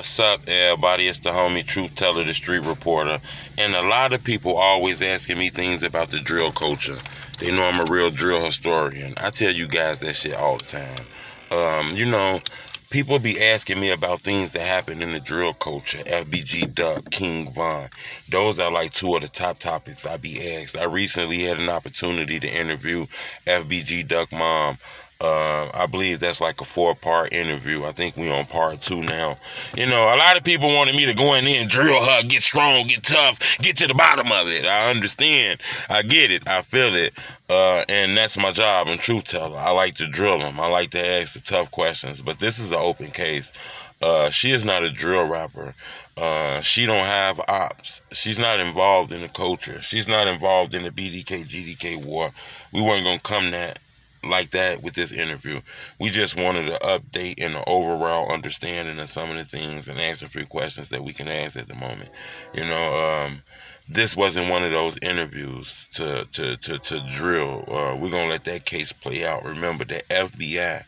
What's up, everybody? It's the homie Truth Teller, the street reporter. And a lot of people always asking me things about the drill culture. They know I'm a real drill historian. I tell you guys that shit all the time. People be asking me about things that happen in the drill culture. FBG Duck, King Von. Those are like two of the top topics I be asked. I recently had an opportunity to interview FBG Duck mom. I believe that's like a 4-part interview. I think we on part 2 now. A lot of people wanted me to go in there and drill her, get strong, get tough, get to the bottom of it. I understand. I get it. I feel it. And that's my job. I'm truth teller. I like to drill them. I like to ask the tough questions. But this is an open case. She is not a drill rapper. She don't have ops. She's not involved in the culture. She's not involved in the BDK, GDK war. We weren't going to come like that with this interview. We just wanted an update and an overall understanding of some of the things and answer a few questions that we can ask at the moment. This wasn't one of those interviews to drill. We're gonna let that case play out. Remember, the FBI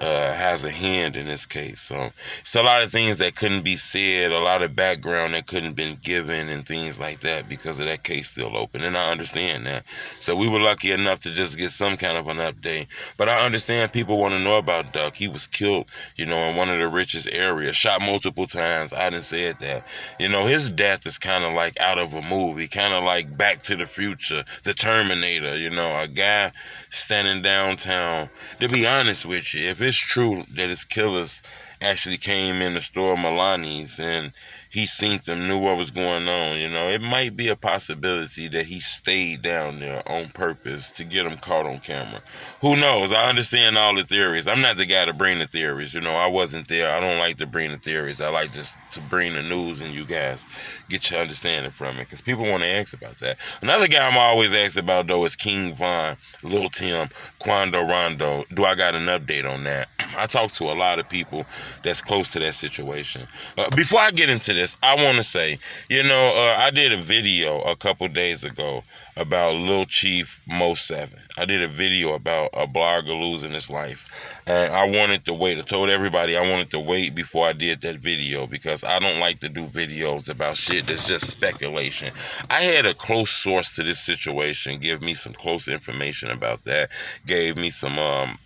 has a hand in this case. So it's a lot of things that couldn't be said, a lot of background that couldn't been given and things like that because of that case still open. And I understand that. So we were lucky enough to just get some kind of an update. But I understand people want to know about Duck. He was killed, in one of the richest areas, shot multiple times. I didn't say that. His death is kind of like out of a movie, kind of like Back to the Future, The Terminator, a guy standing downtown. To be honest with you, if it's true that his killers actually came in the store Milani's and he seen them, knew what was going on, it might be a possibility that he stayed down there on purpose to get them caught on camera. Who knows? I understand all the theories. I'm not the guy to bring the theories. I wasn't there. I don't like to bring the theories. I like just to bring the news and you guys get your understanding from it because people want to ask about that. Another guy I'm always asked about, though, is King Von, LulTim, Quando Rondo. Do I got an update on that? I talk to a lot of people that's close to that situation. Before I get into this, I want to say, I did a video a couple days ago about Lil Chief Mo 7. I did a video about a blogger losing his life. And I wanted to wait. I told everybody I wanted to wait before I did that video because I don't like to do videos about shit that's just speculation. I had a close source to this situation give me some close information about that. Gave me some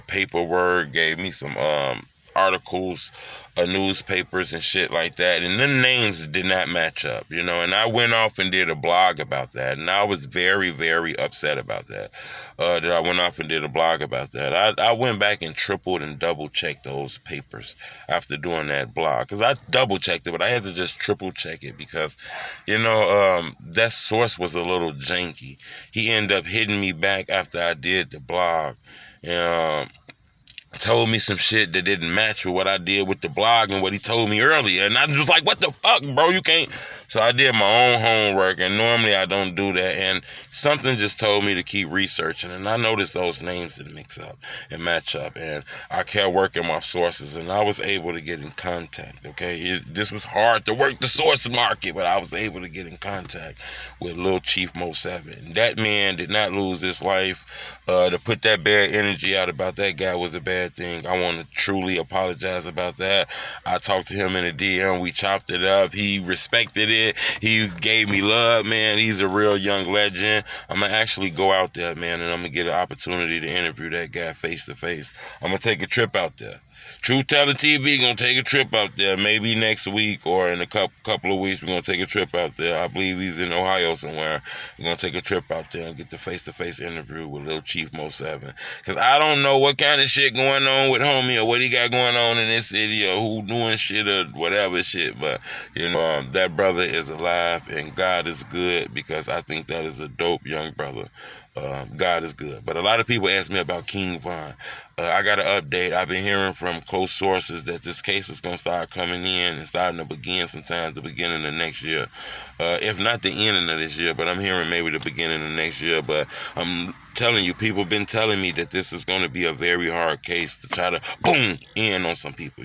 paperwork, gave me some articles, newspapers and shit like that, and them names did not match up, and I went off and did a blog about that, and I was very, very upset about that, that I went off and did a blog about that. I went back and tripled and double-checked those papers after doing that blog, because I double-checked it, but I had to just triple-check it, because, that source was a little janky. He ended up hitting me back after I did the blog, and told me some shit that didn't match with what I did with the blog and what he told me earlier. And I was like, what the fuck, bro? You can't. So I did my own homework, and normally I don't do that. And something just told me to keep researching. And I noticed those names didn't mix up and match up. And I kept working my sources, and I was able to get in contact, okay? This was hard to work the source market, but I was able to get in contact with Lil Chief Mo 7. That man did not lose his life. To put that bad energy out about that guy was a bad thing. I want to truly apologize about that. I talked to him in a DM. We chopped it up. He respected it. He gave me love, man. He's a real young legend. I'm going to actually go out there, man, and I'm going to get an opportunity to interview that guy face to face. I'm going to take a trip out there. Truth Teller TV gonna take a trip out there, maybe next week or in a couple of weeks. We're gonna take a trip out there. I believe he's in Ohio somewhere. We're gonna take a trip out there and get the face-to-face interview with Lil Chief Mo 7. Cause I don't know what kind of shit going on with homie or what he got going on in this city or who doing shit or whatever shit. But that brother is alive and God is good because I think that is a dope young brother. God is good. But a lot of people ask me about King Von. I got an update. I've been hearing from close sources that this case is going to start coming in and starting to begin sometime the beginning of next year. If not the ending of this year, but I'm hearing maybe the beginning of next year. But I'm telling you, people been telling me that this is going to be a very hard case to try to boom in on some people,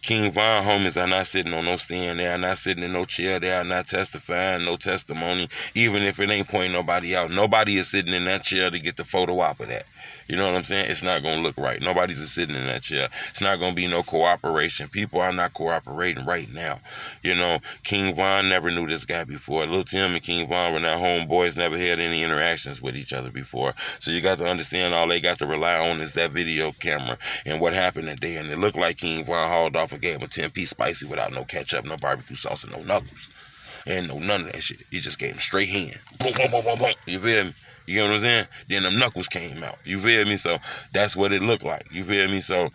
King Von homies are not sitting on no stand. They are not sitting in no chair. They are not testifying, no testimony, even if it ain't pointing nobody out. Nobody is sitting in that chair to get the photo op of that. You know what I'm saying? It's not going to look right. Nobody's just sitting in that chair. It's not going to be no cooperation. People are not cooperating right now. You know, King Von never knew this guy before. LulTim and King Von were not homeboys, never had any interactions with each other before. So you got to understand all they got to rely on is that video camera and what happened that day. And it looked like King Von hauled off and gave him a 10-piece spicy without no ketchup, no barbecue sauce, and no knuckles. And no none of that shit. He just gave him straight hand. Boom, boom, boom, boom, boom. You feel me? You know what I'm saying? Then them knuckles came out. You feel me? So that's what it looked like. You feel me? So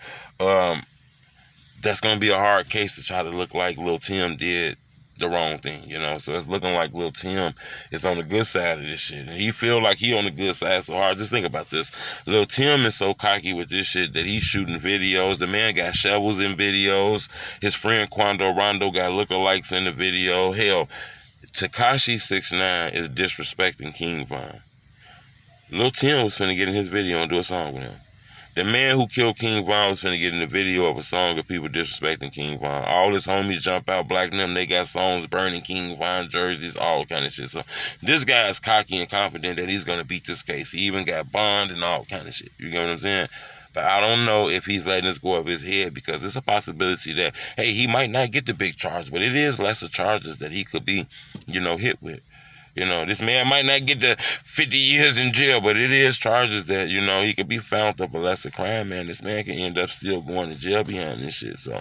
that's going to be a hard case to try to look like LulTim did the wrong thing, you know? So it's looking like LulTim is on the good side of this shit. And he feel like he on the good side so hard. Just think about this. LulTim is so cocky with this shit that he's shooting videos. The man got shovels in videos. His friend Quando Rondo got lookalikes in the video. Hell, Tekashi 6ix9ine is disrespecting King Von. LulTim was finna get in his video and do a song with him. The man who killed King Von was finna get in the video of a song of people disrespecting King Von. All his homies jump out, black them, they got songs burning King Von jerseys, all kind of shit. So this guy is cocky and confident that he's gonna beat this case. He even got bond and all kind of shit. You get what I'm saying? But I don't know if he's letting this go up his head, because it's a possibility that, hey, he might not get the big charge, but it is lesser charges that he could be, you know, hit with. You know, this man might not get the 50 years in jail, but it is charges that, you know, he could be found up a lesser crime, man. This man can end up still going to jail behind this shit. So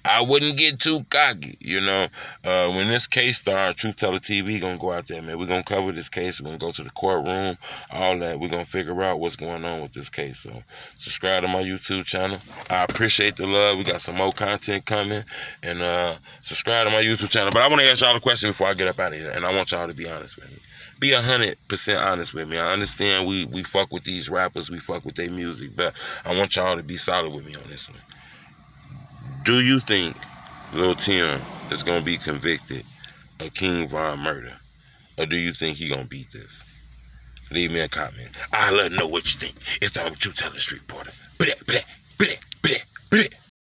I wouldn't get too cocky, you know. When this case starts, Truth Teller TV going to go out there, man. We're going to cover this case. We're going to go to the courtroom, all that. We're going to figure out what's going on with this case. So subscribe to my YouTube channel. I appreciate the love. We got some more content coming. And subscribe to my YouTube channel. But I want to ask y'all a question before I get up out of here. And I want y'all to be honest with me. Be 100% honest with me. I understand we fuck with these rappers, we fuck with their music, but I want y'all to be solid with me on this one. Do you think LulTim is gonna be convicted of King Von murder, or do you think he gonna beat this? Leave me a comment. I'll let know what you think. It's the Truth Teller Street Reporter.